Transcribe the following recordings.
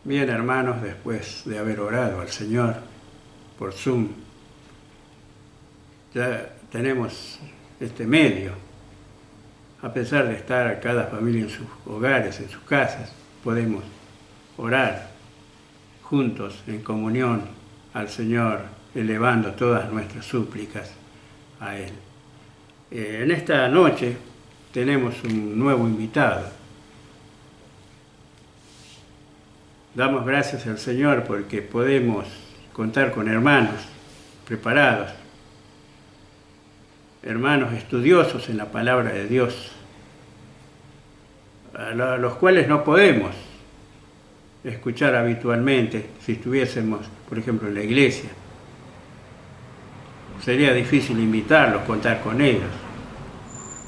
Bien, hermanos, después de haber orado al Señor por Zoom, ya tenemos este medio. A pesar de estar cada familia en sus hogares, en sus casas, podemos orar juntos en comunión al Señor, elevando todas nuestras súplicas a Él. En esta noche tenemos un nuevo invitado. Damos gracias al Señor porque podemos contar con hermanos preparados, hermanos estudiosos en la palabra de Dios, a los cuales no podemos escuchar habitualmente si estuviésemos, por ejemplo, en la iglesia. Sería difícil invitarlos, contar con ellos,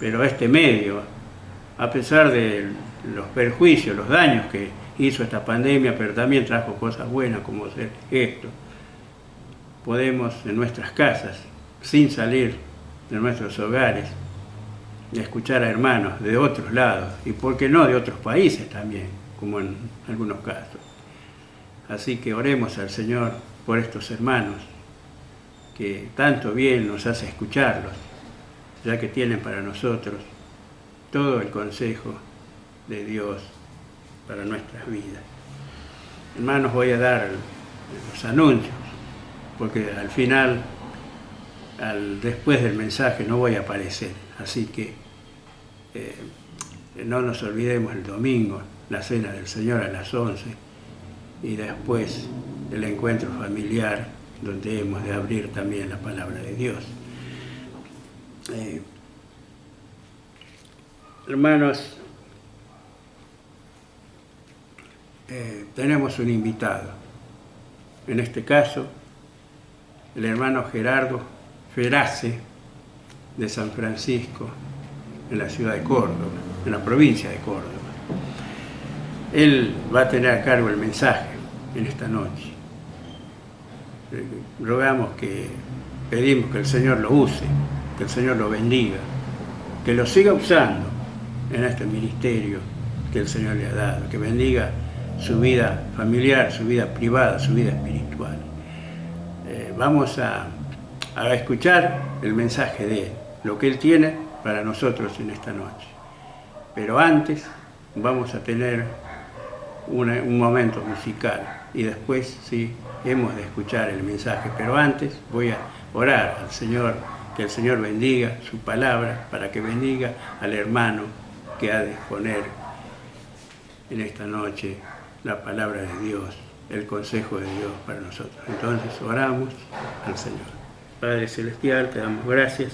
pero este medio, a pesar de los perjuicios, los daños que hizo esta pandemia, pero también trajo cosas buenas como ser esto, podemos en nuestras casas, sin salir de nuestros hogares, escuchar a hermanos de otros lados y por qué no de otros países también, como en algunos casos. Así que oremos al Señor por estos hermanos que tanto bien nos hace escucharlos, ya que tienen para nosotros todo el consejo de Dios para nuestras vidas. Hermanos, voy a dar los anuncios, porque al final, después del mensaje, no voy a aparecer. Así que no nos olvidemos el domingo, la cena del Señor a las 11, y después el encuentro familiar, donde hemos de abrir también la palabra de Dios. Hermanos, tenemos un invitado. En este caso, el hermano Gerardo Ferace, de San Francisco, en la ciudad de Córdoba, en la provincia de Córdoba. Él va a tener a cargo el mensaje en esta noche. Pedimos que el Señor lo use, que el Señor lo bendiga, que lo siga usando en este ministerio que el Señor le ha dado, que bendiga su vida familiar, su vida privada, su vida espiritual. Vamos a escuchar el mensaje de Él, lo que Él tiene para nosotros en esta noche. Pero antes vamos a tener un momento musical y después sí hemos de escuchar el mensaje. Pero antes voy a orar al Señor, que el Señor bendiga su palabra, para que bendiga al hermano que ha de exponer en esta noche la palabra de Dios, el consejo de Dios para nosotros. Entonces oramos al Señor. Padre Celestial, te damos gracias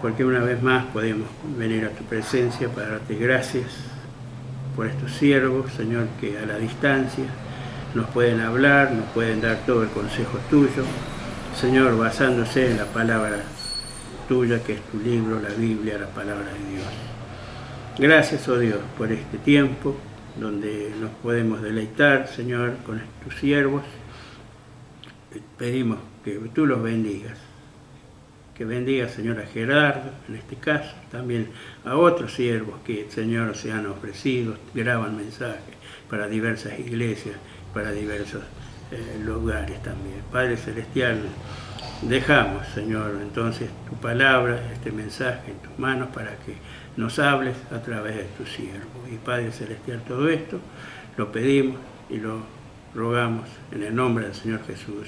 porque una vez más podemos venir a tu presencia para darte gracias por estos siervos, Señor, que a la distancia nos pueden hablar, nos pueden dar todo el consejo tuyo, Señor, basándose en la palabra tuya, que es tu libro, la Biblia, la palabra de Dios. Gracias, oh Dios, por este tiempo donde nos podemos deleitar, Señor, con tus siervos. Pedimos que tú los bendigas. Que bendiga, Señor, a Gerardo, en este caso, también a otros siervos que, Señor, se han ofrecido, graban mensajes para diversas iglesias, para diversos lugares también. Padre Celestial, dejamos, Señor, entonces tu palabra, este mensaje en tus manos para que nos hables a través de tu siervo. Y Padre Celestial, todo esto lo pedimos y lo rogamos en el nombre del Señor Jesús.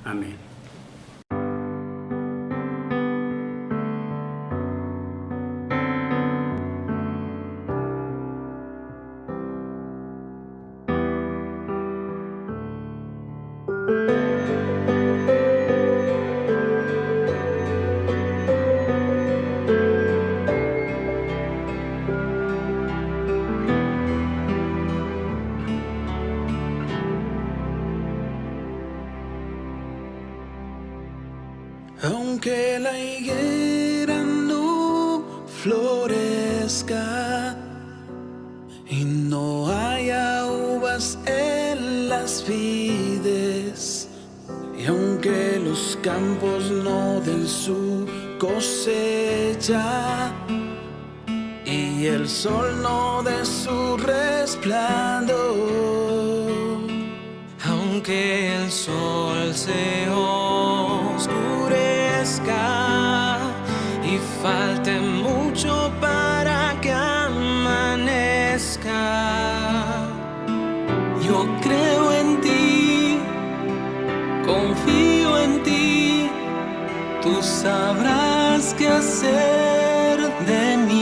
Amén. Aunque la higuera no florezca y no haya uvas en las vides, y aunque los campos no den su cosecha y el sol no dé su resplandor, aunque el sol se oscurezca y falte mucho para que amanezca. Yo creo en ti, confío en ti, tú sabrás qué hacer de mí.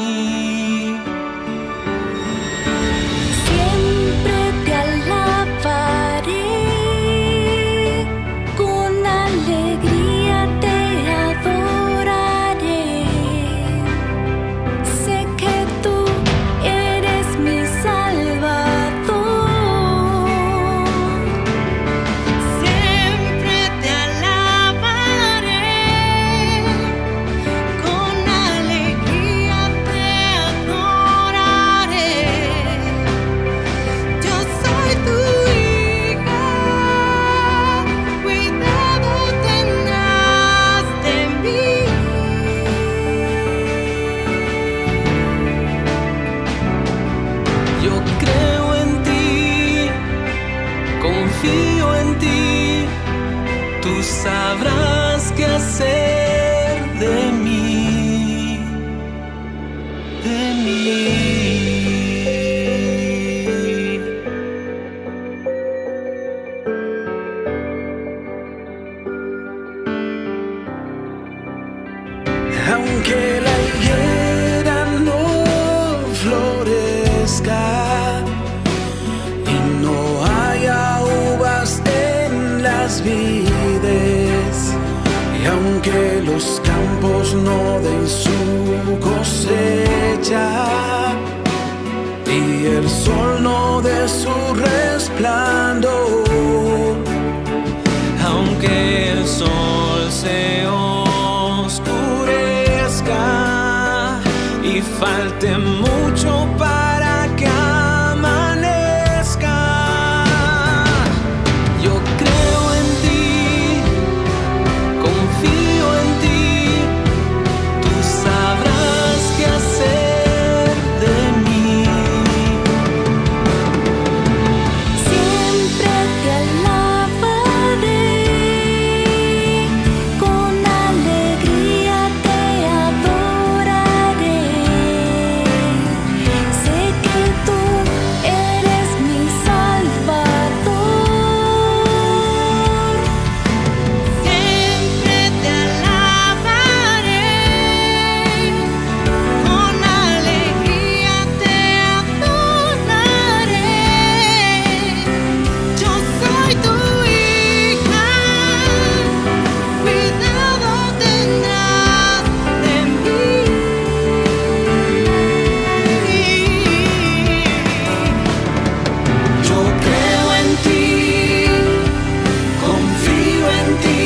Sabrás qué hacer de mí, de mí. Aunque la higuera no florezca y no haya uvas en las vides, y aunque los campos no den su cosecha y el sol no dé su resplandor, aunque el sol se oscurezca y falte mucho para que amanezca, yo creo en ti, confío en ti, tú sabrás qué hacer de mí. Siempre te alabaré, con alegría te adoraré. Sé que tú eres mi Salvador. Siempre te alabaré, con alegría te adoraré. Yo soy tu hija, cuidado tendrás de mí. Yo creo en ti, confío en ti,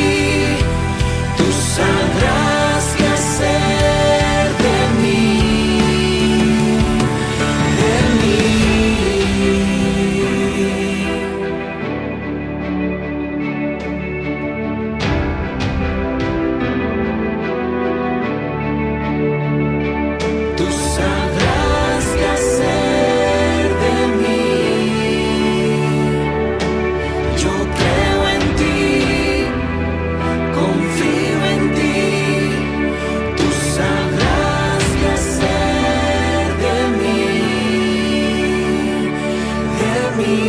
tú sabrás qué hacer de mí, de mí. Tú sabrás qué hacer de mí. Yo creo en ti, confío en ti, tú sabrás qué hacer de mí, de mí.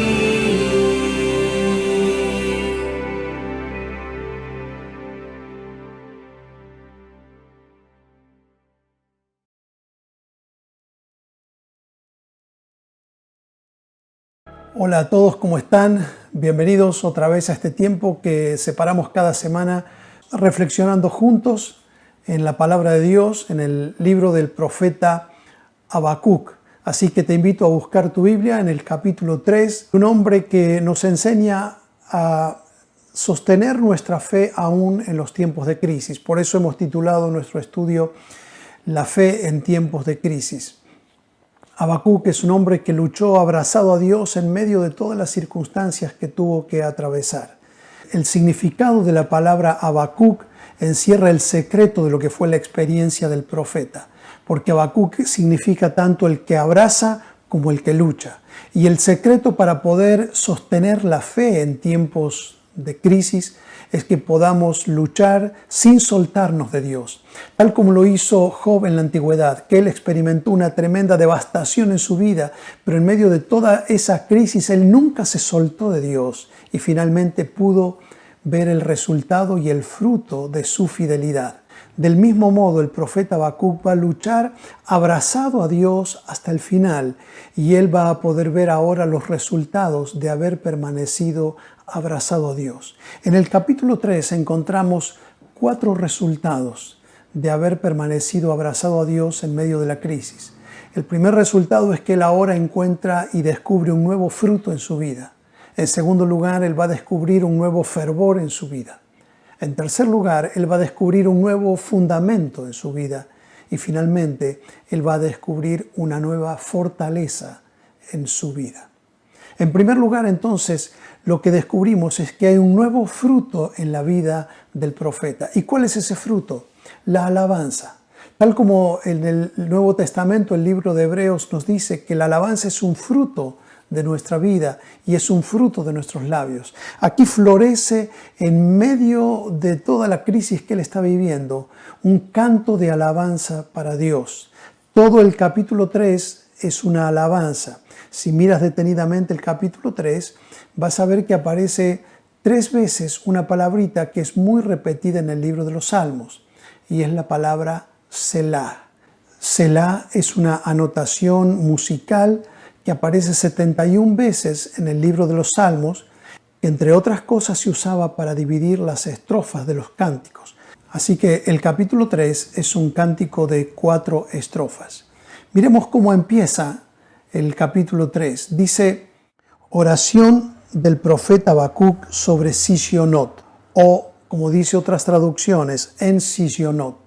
Hola a todos, ¿cómo están? Bienvenidos otra vez a este tiempo que separamos cada semana reflexionando juntos en la palabra de Dios, en el libro del profeta Habacuc. Así que te invito a buscar tu Biblia en el capítulo 3, un hombre que nos enseña a sostener nuestra fe aún en los tiempos de crisis. Por eso hemos titulado nuestro estudio La fe en tiempos de crisis. Habacuc es un hombre que luchó abrazado a Dios en medio de todas las circunstancias que tuvo que atravesar. El significado de la palabra Habacuc encierra el secreto de lo que fue la experiencia del profeta, porque Habacuc significa tanto el que abraza como el que lucha. Y el secreto para poder sostener la fe en tiempos de crisis es que podamos luchar sin soltarnos de Dios, tal como lo hizo Job en la antigüedad, que él experimentó una tremenda devastación en su vida, pero en medio de toda esa crisis él nunca se soltó de Dios y finalmente pudo ver el resultado y el fruto de su fidelidad. Del mismo modo, el profeta Habacuc va a luchar abrazado a Dios hasta el final y él va a poder ver ahora los resultados de haber permanecido abrazado a Dios. En el capítulo 3 encontramos 4 resultados de haber permanecido abrazado a Dios en medio de la crisis. El primer resultado es que él ahora encuentra y descubre un nuevo fruto en su vida. En segundo lugar, él va a descubrir un nuevo fervor en su vida. En tercer lugar, él va a descubrir un nuevo fundamento en su vida. Y finalmente, él va a descubrir una nueva fortaleza en su vida. En primer lugar, entonces, lo que descubrimos es que hay un nuevo fruto en la vida del profeta. ¿Y cuál es ese fruto? La alabanza. Tal como en el Nuevo Testamento, el libro de Hebreos nos dice que la alabanza es un fruto de nuestra vida y es un fruto de nuestros labios. Aquí florece en medio de toda la crisis que él está viviendo un canto de alabanza para Dios. Todo el capítulo 3 es una alabanza. Si miras detenidamente el capítulo 3, vas a ver que aparece 3 veces una palabrita que es muy repetida en el libro de los Salmos y es la palabra Selah. Selah es una anotación musical que aparece 71 veces en el libro de los Salmos, que entre otras cosas se usaba para dividir las estrofas de los cánticos. Así que el capítulo 3 es un cántico de 4 estrofas. Miremos cómo empieza el capítulo 3. Dice, oración del profeta Habacuc sobre Sisionot, o como dice otras traducciones, en Sisionot.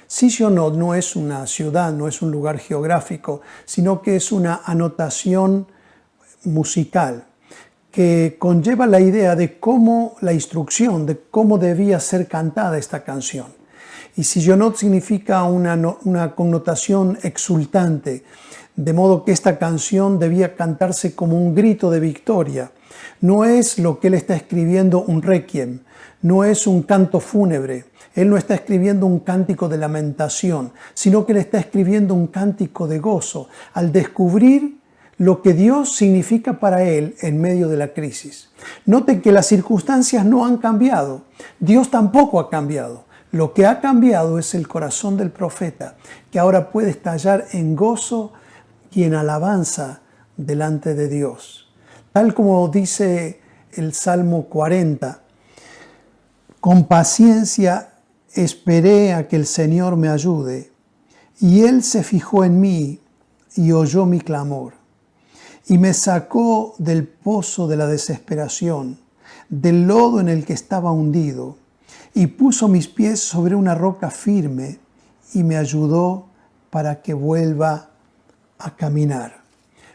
Sisionot no es una ciudad, no es un lugar geográfico, sino que es una anotación musical que conlleva la idea de cómo, la instrucción de cómo debía ser cantada esta canción. Y Sisionot significa una connotación exultante, de modo que esta canción debía cantarse como un grito de victoria. No es lo que él está escribiendo un requiem, no es un canto fúnebre. Él no está escribiendo un cántico de lamentación, sino que él está escribiendo un cántico de gozo al descubrir lo que Dios significa para él en medio de la crisis. Noten que las circunstancias no han cambiado, Dios tampoco ha cambiado. Lo que ha cambiado es el corazón del profeta, que ahora puede estallar en gozo y en alabanza delante de Dios. Tal como dice el Salmo 40, con paciencia esperé a que el Señor me ayude, y Él se fijó en mí y oyó mi clamor, y me sacó del pozo de la desesperación, del lodo en el que estaba hundido, y puso mis pies sobre una roca firme, y me ayudó para que vuelva a caminar.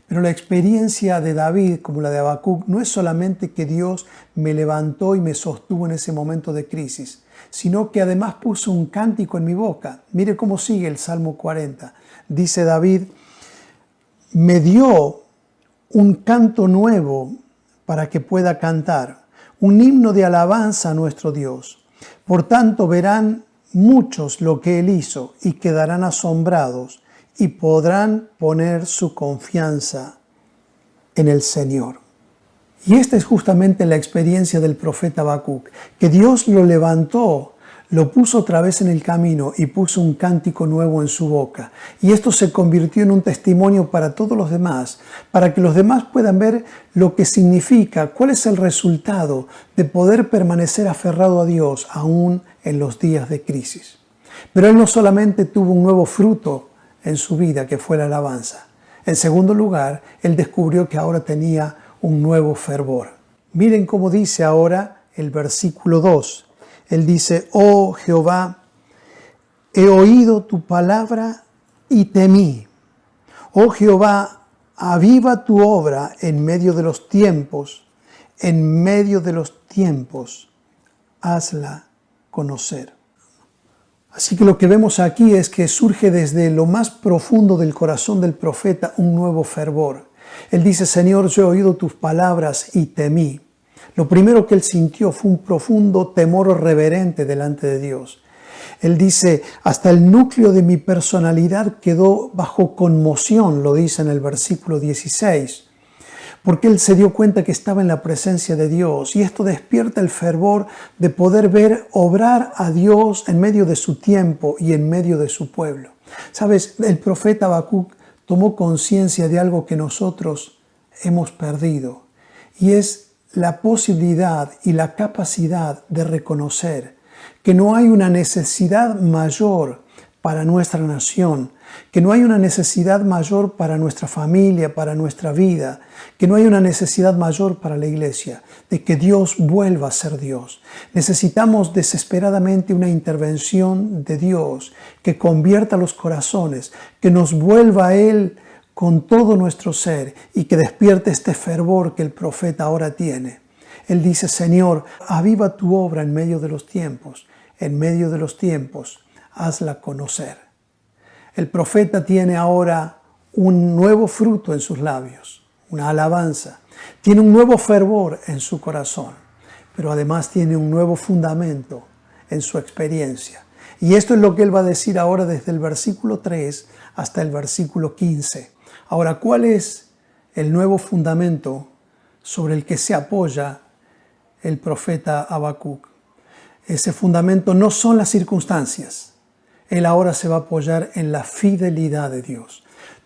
Pero la experiencia de David, como la de Habacuc, no es solamente que Dios me levantó y me sostuvo en ese momento de crisis, sino que además puso un cántico en mi boca. Mire cómo sigue el Salmo 40. Dice David, me dio un canto nuevo para que pueda cantar, un himno de alabanza a nuestro Dios. Por tanto verán muchos lo que Él hizo y quedarán asombrados y podrán poner su confianza en el Señor. Y esta es justamente la experiencia del profeta Habacuc, que Dios lo levantó, lo puso otra vez en el camino y puso un cántico nuevo en su boca. Y esto se convirtió en un testimonio para todos los demás, para que los demás puedan ver lo que significa, cuál es el resultado de poder permanecer aferrado a Dios aún en los días de crisis. Pero él no solamente tuvo un nuevo fruto en su vida, que fue la alabanza. En segundo lugar, él descubrió que ahora tenía un nuevo fervor. Miren cómo dice ahora el versículo 2. Él dice, oh Jehová, he oído tu palabra y temí. Oh Jehová, aviva tu obra en medio de los tiempos, hazla conocer. Así que lo que vemos aquí es que surge desde lo más profundo del corazón del profeta un nuevo fervor. Él dice: Señor, yo he oído tus palabras y temí. Lo primero que él sintió fue un profundo temor reverente delante de Dios. Él dice: hasta el núcleo de mi personalidad quedó bajo conmoción, lo dice en el versículo 16. Porque él se dio cuenta que estaba en la presencia de Dios, y esto despierta el fervor de poder ver obrar a Dios en medio de su tiempo y en medio de su pueblo. Sabes, el profeta Habacuc tomó conciencia de algo que nosotros hemos perdido, y es la posibilidad y la capacidad de reconocer que no hay una necesidad mayor para nuestra nación, que no hay una necesidad mayor para nuestra familia, para nuestra vida, que no hay una necesidad mayor para la iglesia, de que Dios vuelva a ser Dios. Necesitamos desesperadamente una intervención de Dios que convierta los corazones, que nos vuelva a Él con todo nuestro ser y que despierte este fervor que el profeta ahora tiene. Él dice: Señor, aviva tu obra en medio de los tiempos, hazla conocer. El profeta tiene ahora un nuevo fruto en sus labios, una alabanza. Tiene un nuevo fervor en su corazón, pero además tiene un nuevo fundamento en su experiencia. Y esto es lo que él va a decir ahora desde el versículo 3 hasta el versículo 15. Ahora, ¿cuál es el nuevo fundamento sobre el que se apoya el profeta Habacuc? Ese fundamento no son las circunstancias. Él ahora se va a apoyar en la fidelidad de Dios.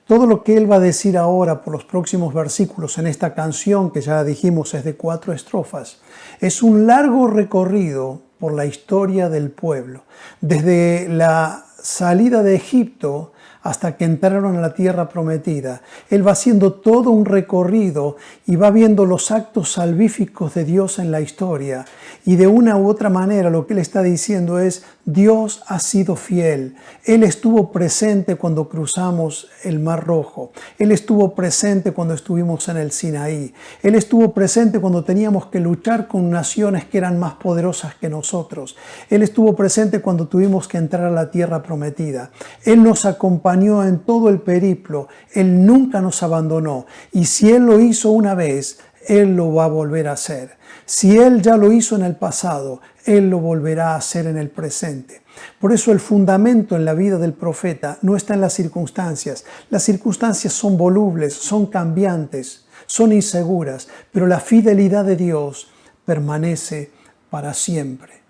Todo lo que él va a decir ahora por los próximos versículos en esta canción, que ya dijimos es de 4 estrofas, es un largo recorrido por la historia del pueblo. Desde la salida de Egipto hasta que entraron a la tierra prometida. Él va haciendo todo un recorrido y va viendo los actos salvíficos de Dios en la historia. Y de una u otra manera lo que él está diciendo es: Dios ha sido fiel. Él estuvo presente cuando cruzamos el Mar Rojo. Él estuvo presente cuando estuvimos en el Sinaí. Él estuvo presente cuando teníamos que luchar con naciones que eran más poderosas que nosotros. Él estuvo presente cuando tuvimos que entrar a la tierra prometida. Él nos acompañó en todo el periplo. Él nunca nos abandonó. Y si Él lo hizo una vez, Él lo va a volver a hacer. Si Él ya lo hizo en el pasado, Él lo volverá a hacer en el presente. Por eso el fundamento en la vida del profeta no está en las circunstancias. Las circunstancias son volubles, son cambiantes, son inseguras, pero la fidelidad de Dios permanece para siempre.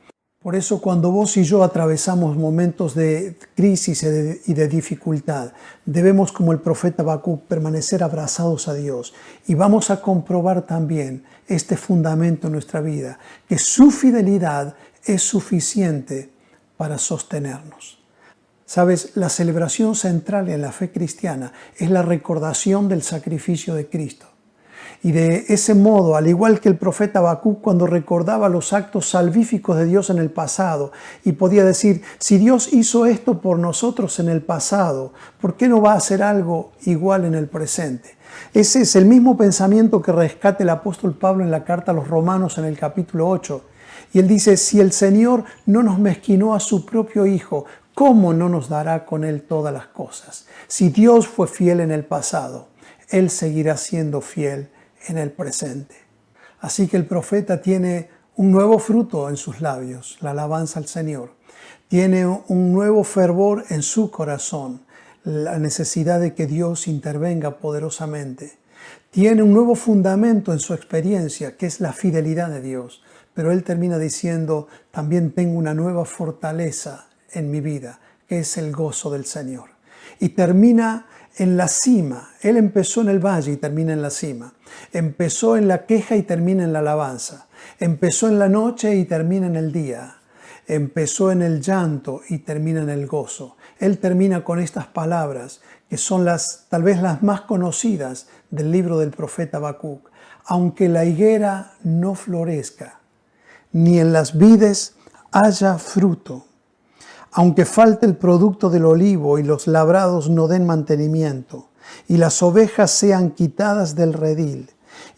Por eso cuando vos y yo atravesamos momentos de crisis y de dificultad, debemos, como el profeta Habacuc, permanecer abrazados a Dios. Y vamos a comprobar también este fundamento en nuestra vida, que su fidelidad es suficiente para sostenernos. Sabes, la celebración central en la fe cristiana es la recordación del sacrificio de Cristo. Y de ese modo, al igual que el profeta Habacuc cuando recordaba los actos salvíficos de Dios en el pasado y podía decir: si Dios hizo esto por nosotros en el pasado, ¿por qué no va a hacer algo igual en el presente? Ese es el mismo pensamiento que rescata el apóstol Pablo en la carta a los Romanos en el capítulo 8. Y él dice: si el Señor no nos mezquinó a su propio Hijo, ¿cómo no nos dará con Él todas las cosas? Si Dios fue fiel en el pasado, Él seguirá siendo fiel en el presente. Así que el profeta tiene un nuevo fruto en sus labios, la alabanza al Señor. Tiene un nuevo fervor en su corazón, la necesidad de que Dios intervenga poderosamente. Tiene un nuevo fundamento en su experiencia, que es la fidelidad de Dios. Pero él termina diciendo: también tengo una nueva fortaleza en mi vida, que es el gozo del Señor. Y termina en la cima. Él empezó en el valle y termina en la cima. Empezó en la queja y termina en la alabanza. Empezó en la noche y termina en el día. Empezó en el llanto y termina en el gozo. Él termina con estas palabras que son tal vez las más conocidas del libro del profeta Habacuc. Aunque la higuera no florezca, ni en las vides haya fruto, aunque falte el producto del olivo y los labrados no den mantenimiento, y las ovejas sean quitadas del redil,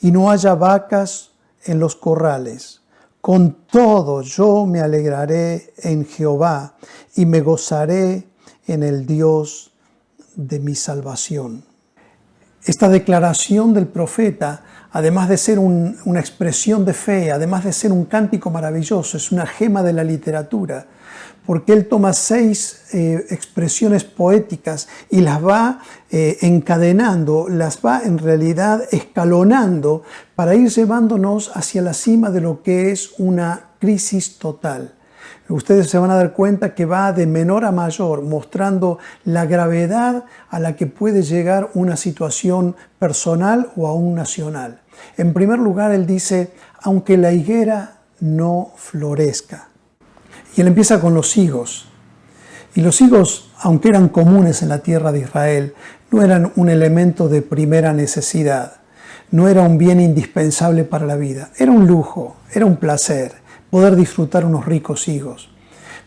y no haya vacas en los corrales, Con todo yo me alegraré en Jehová y me gozaré en el Dios de mi salvación. Esta declaración del profeta, además de ser una expresión de fe, además de ser un cántico maravilloso, es una gema de la literatura, porque él toma 6 expresiones poéticas y las va encadenando, las va en realidad escalonando para ir llevándonos hacia la cima de lo que es una crisis total. Ustedes se van a dar cuenta que va de menor a mayor, mostrando la gravedad a la que puede llegar una situación personal o aún nacional. En primer lugar, él dice, aunque la higuera no florezca. Y él empieza con los higos. Y los higos, aunque eran comunes en la tierra de Israel, no eran un elemento de primera necesidad. No era un bien indispensable para la vida. Era un lujo, era un placer poder disfrutar unos ricos higos.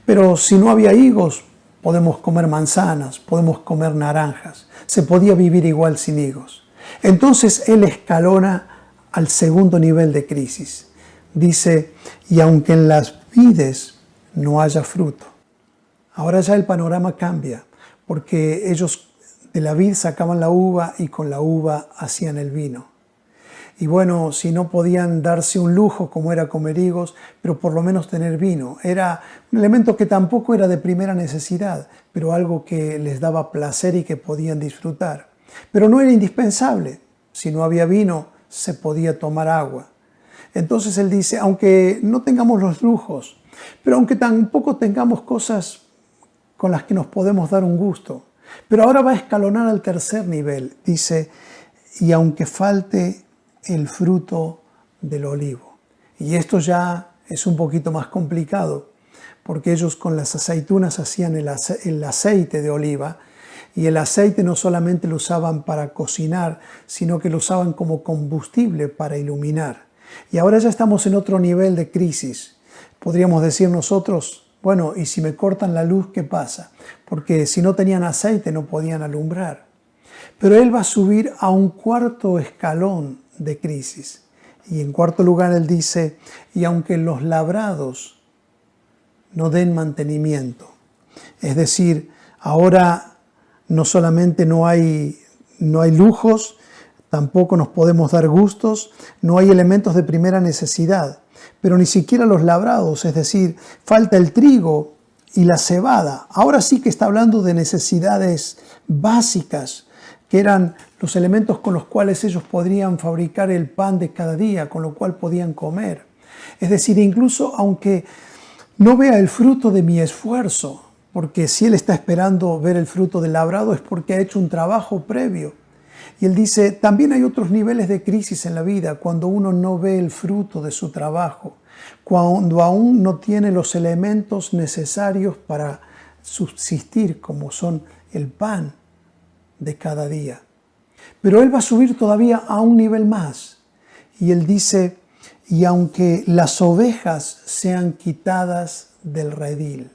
Pero si no había higos, podemos comer manzanas, podemos comer naranjas. Se podía vivir igual sin higos. Entonces él escalona al segundo nivel de crisis. Dice, y aunque en las vides no haya fruto. Ahora ya el panorama cambia, porque ellos de la vid sacaban la uva y con la uva hacían el vino. Y bueno, si no podían darse un lujo como era comer higos, pero por lo menos tener vino. Era un elemento que tampoco era de primera necesidad, pero algo que les daba placer y que podían disfrutar. Pero no era indispensable. Si no había vino, se podía tomar agua. Entonces él dice, aunque no tengamos los lujos, pero aunque tampoco tengamos cosas con las que nos podemos dar un gusto. Pero ahora va a escalonar al tercer nivel. Dice, y aunque falte el fruto del olivo. Y esto ya es un poquito más complicado, porque ellos con las aceitunas hacían el aceite de oliva, y el aceite no solamente lo usaban para cocinar, sino que lo usaban como combustible para iluminar. Y ahora ya estamos en otro nivel de crisis. Podríamos decir nosotros, bueno, ¿y si me cortan la luz, qué pasa? Porque si no tenían aceite no podían alumbrar. Pero él va a subir a un cuarto escalón de crisis. Y en cuarto lugar él dice, y aunque los labrados no den mantenimiento, es decir, ahora no solamente no hay lujos, tampoco nos podemos dar gustos, no hay elementos de primera necesidad, pero ni siquiera los labrados, es decir, falta el trigo y la cebada. Ahora sí que está hablando de necesidades básicas, que eran los elementos con los cuales ellos podrían fabricar el pan de cada día, con lo cual podían comer. Es decir, incluso aunque no vea el fruto de mi esfuerzo, porque si él está esperando ver el fruto del labrado es porque ha hecho un trabajo previo. Y él dice, también hay otros niveles de crisis en la vida, cuando uno no ve el fruto de su trabajo, cuando aún no tiene los elementos necesarios para subsistir, como son el pan de cada día. Pero él va a subir todavía a un nivel más. Y él dice, y aunque las ovejas sean quitadas del redil.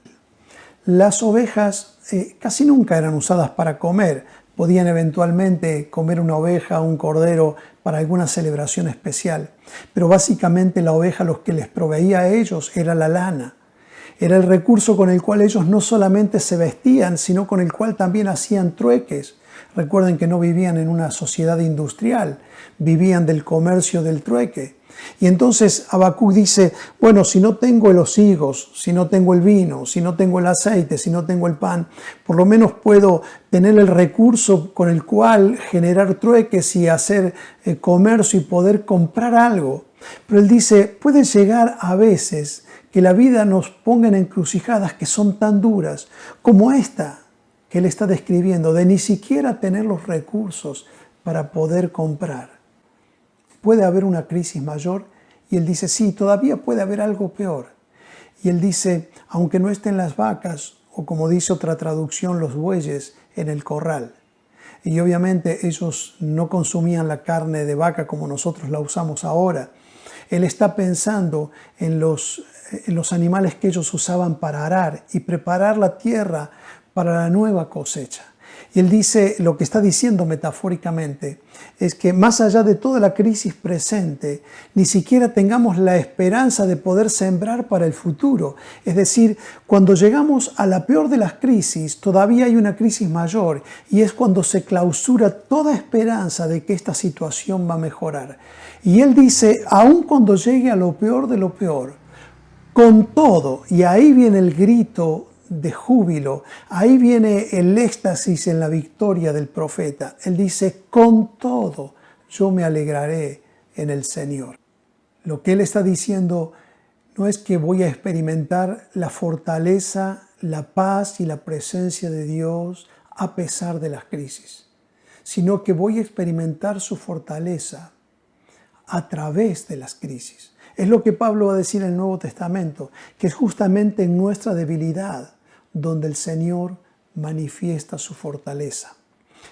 Las ovejas casi nunca eran usadas para comer. Podían eventualmente comer una oveja o un cordero para alguna celebración especial. Pero básicamente la oveja lo que les proveía a ellos era la lana. Era el recurso con el cual ellos no solamente se vestían, sino con el cual también hacían trueques. Recuerden que no vivían en una sociedad industrial, vivían del comercio del trueque. Y entonces Habacuc dice, bueno, si no tengo los higos, si no tengo el vino, si no tengo el aceite, si no tengo el pan, por lo menos puedo tener el recurso con el cual generar trueques y hacer comercio y poder comprar algo. Pero él dice, puede llegar a veces que la vida nos ponga en encrucijadas que son tan duras como esta que él está describiendo, de ni siquiera tener los recursos para poder comprar. Puede haber una crisis mayor y él dice, sí, todavía puede haber algo peor. Y él dice, aunque no estén las vacas, o como dice otra traducción, los bueyes en el corral. Y obviamente ellos no consumían la carne de vaca como nosotros la usamos ahora. Él está pensando en los animales que ellos usaban para arar y preparar la tierra para la nueva cosecha. Y él dice, lo que está diciendo metafóricamente, es que más allá de toda la crisis presente, ni siquiera tengamos la esperanza de poder sembrar para el futuro. Es decir, cuando llegamos a la peor de las crisis, todavía hay una crisis mayor, y es cuando se clausura toda esperanza de que esta situación va a mejorar. Y él dice, aun cuando llegue a lo peor de lo peor, con todo, y ahí viene el grito de júbilo, ahí viene el éxtasis en la victoria del profeta. Él dice, con todo yo me alegraré en el Señor. Lo que él está diciendo no es que voy a experimentar la fortaleza, la paz y la presencia de Dios a pesar de las crisis, sino que voy a experimentar su fortaleza a través de las crisis. Es lo que Pablo va a decir en el Nuevo Testamento, que es justamente en nuestra debilidad donde el Señor manifiesta su fortaleza.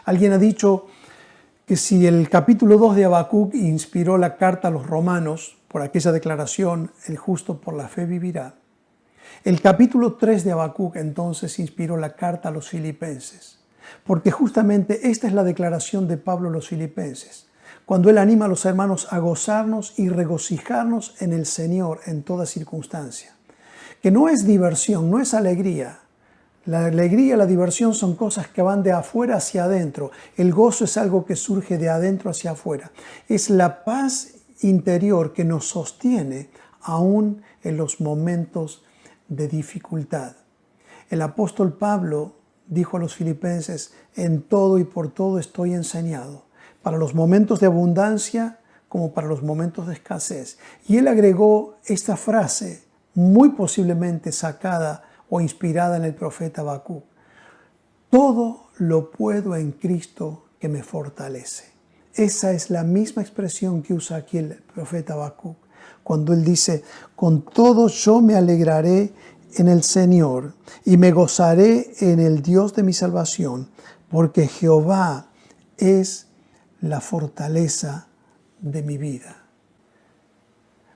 Alguien ha dicho que si el capítulo 2 de Habacuc inspiró la carta a los romanos por aquella declaración, el justo por la fe vivirá, el capítulo 3 de Habacuc entonces inspiró la carta a los filipenses, porque justamente esta es la declaración de Pablo a los filipenses, cuando él anima a los hermanos a gozarnos y regocijarnos en el Señor en toda circunstancia. Que no es diversión, no es alegría. La alegría y la diversión son cosas que van de afuera hacia adentro. El gozo es algo que surge de adentro hacia afuera. Es la paz interior que nos sostiene aún en los momentos de dificultad. El apóstol Pablo dijo a los filipenses, en todo y por todo estoy enseñado, para los momentos de abundancia como para los momentos de escasez. Y él agregó esta frase, muy posiblemente sacada o inspirada en el profeta Habacuc: todo lo puedo en Cristo que me fortalece. Esa es la misma expresión que usa aquí el profeta Habacuc, cuando él dice, con todo yo me alegraré en el Señor y me gozaré en el Dios de mi salvación, porque Jehová es la fortaleza de mi vida.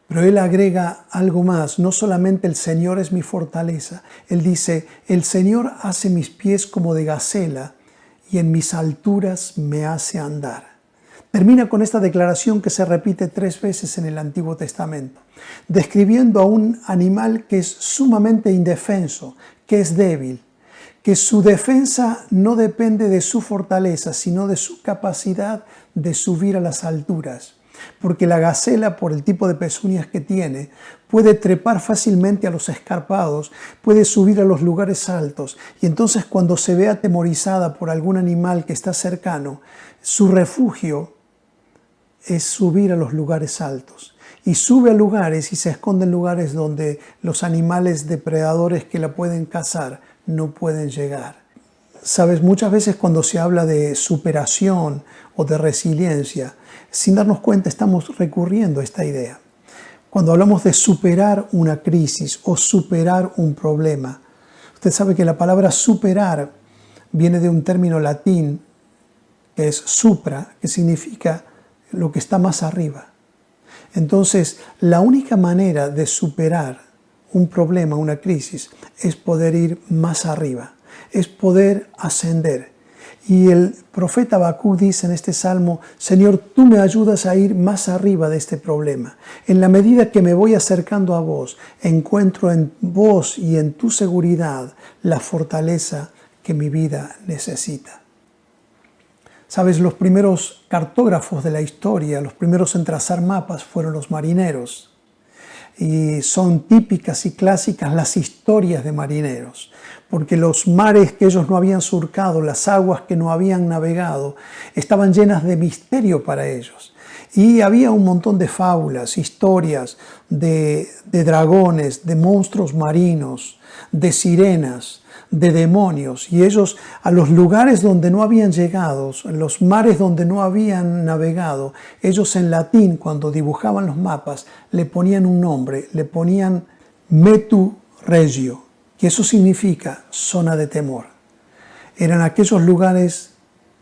Pero él agrega algo más, no solamente el Señor es mi fortaleza, él dice, el Señor hace mis pies como de gacela y en mis alturas me hace andar. Termina con esta declaración que se repite 3 veces en el Antiguo Testamento, describiendo a un animal que es sumamente indefenso, que es débil, que su defensa no depende de su fortaleza, sino de su capacidad de subir a las alturas. Porque la gacela, por el tipo de pezuñas que tiene, puede trepar fácilmente a los escarpados, puede subir a los lugares altos, y entonces cuando se ve atemorizada por algún animal que está cercano, su refugio es subir a los lugares altos. Y sube a lugares y se esconde en lugares donde los animales depredadores que la pueden cazar no pueden llegar. Sabes, muchas veces cuando se habla de superación o de resiliencia, sin darnos cuenta estamos recurriendo a esta idea. Cuando hablamos de superar una crisis o superar un problema, usted sabe que la palabra superar viene de un término latín que es supra, que significa lo que está más arriba. Entonces, la única manera de superar un problema, una crisis, es poder ir más arriba, es poder ascender. Y el profeta Habacuc dice en este salmo, Señor, tú me ayudas a ir más arriba de este problema. En la medida que me voy acercando a vos, encuentro en vos y en tu seguridad la fortaleza que mi vida necesita. Sabes, los primeros cartógrafos de la historia, los primeros en trazar mapas fueron los marineros. Y son típicas y clásicas las historias de marineros, porque los mares que ellos no habían surcado, las aguas que no habían navegado, estaban llenas de misterio para ellos. Y había un montón de fábulas, historias de dragones, de monstruos marinos, de sirenas, de demonios, y ellos a los lugares donde no habían llegado, en los mares donde no habían navegado, ellos en latín cuando dibujaban los mapas le ponían un nombre, le ponían Metu Regio, que eso significa zona de temor. Eran aquellos lugares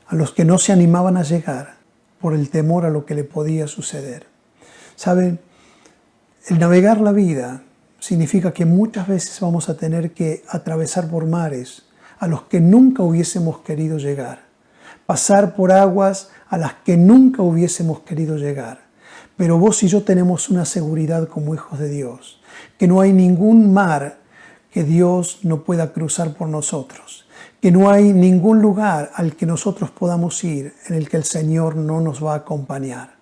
a los que no se animaban a llegar por el temor a lo que le podía suceder. ¿Saben? El navegar la vida significa que muchas veces vamos a tener que atravesar por mares, a los que nunca hubiésemos querido llegar, pasar por aguas a las que nunca hubiésemos querido llegar. Pero vos y yo tenemos una seguridad como hijos de Dios, que no hay ningún mar que Dios no pueda cruzar por nosotros, que no hay ningún lugar al que nosotros podamos ir en el que el Señor no nos va a acompañar.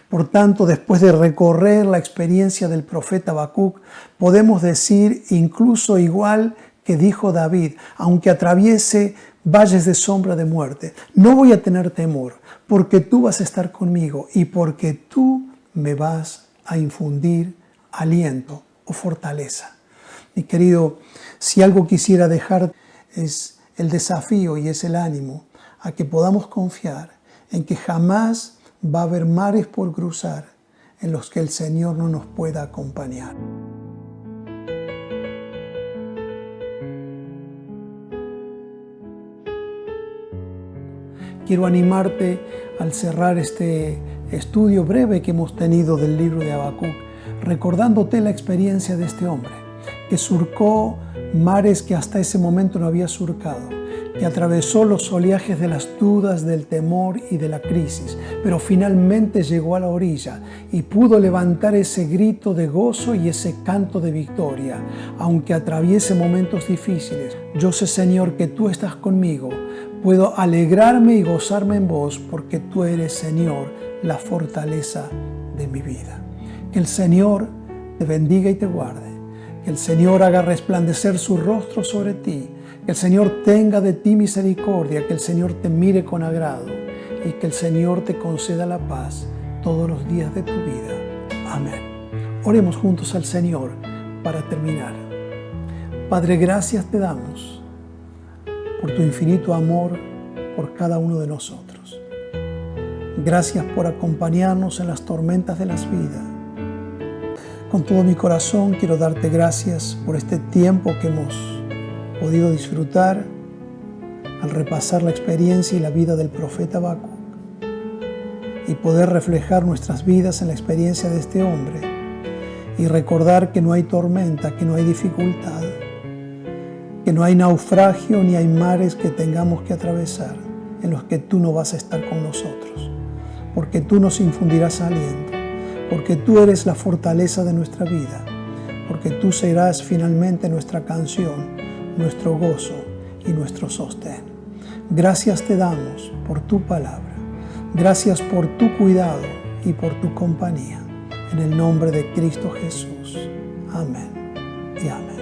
Por tanto, después de recorrer la experiencia del profeta Habacuc, podemos decir incluso igual que dijo David: aunque atraviese valles de sombra de muerte, no voy a tener temor, porque tú vas a estar conmigo y porque tú me vas a infundir aliento o fortaleza. Mi querido, si algo quisiera dejar es el desafío y es el ánimo a que podamos confiar en que jamás va a haber mares por cruzar en los que el Señor no nos pueda acompañar. Quiero animarte al cerrar este estudio breve que hemos tenido del libro de Habacuc, recordándote la experiencia de este hombre, que surcó mares que hasta ese momento no había surcado, que atravesó los oleajes de las dudas, del temor y de la crisis, pero finalmente llegó a la orilla y pudo levantar ese grito de gozo y ese canto de victoria. Aunque atraviese momentos difíciles, yo sé, Señor, que tú estás conmigo. Puedo alegrarme y gozarme en vos, porque tú eres, Señor, la fortaleza de mi vida. Que el Señor te bendiga y te guarde. Que el Señor haga resplandecer su rostro sobre ti. Que el Señor tenga de ti misericordia. Que el Señor te mire con agrado. Y que el Señor te conceda la paz todos los días de tu vida. Amén. Oremos juntos al Señor para terminar. Padre, gracias te damos por tu infinito amor por cada uno de nosotros. Gracias por acompañarnos en las tormentas de las vidas. Con todo mi corazón quiero darte gracias por este tiempo que hemos podido disfrutar al repasar la experiencia y la vida del profeta Habacuc y poder reflejar nuestras vidas en la experiencia de este hombre y recordar que no hay tormenta, que no hay dificultad, que no hay naufragio ni hay mares que tengamos que atravesar en los que tú no vas a estar con nosotros, porque tú nos infundirás aliento, porque tú eres la fortaleza de nuestra vida, porque tú serás finalmente nuestra canción, nuestro gozo y nuestro sostén. Gracias te damos por tu palabra, gracias por tu cuidado y por tu compañía. En el nombre de Cristo Jesús. Amén y amén.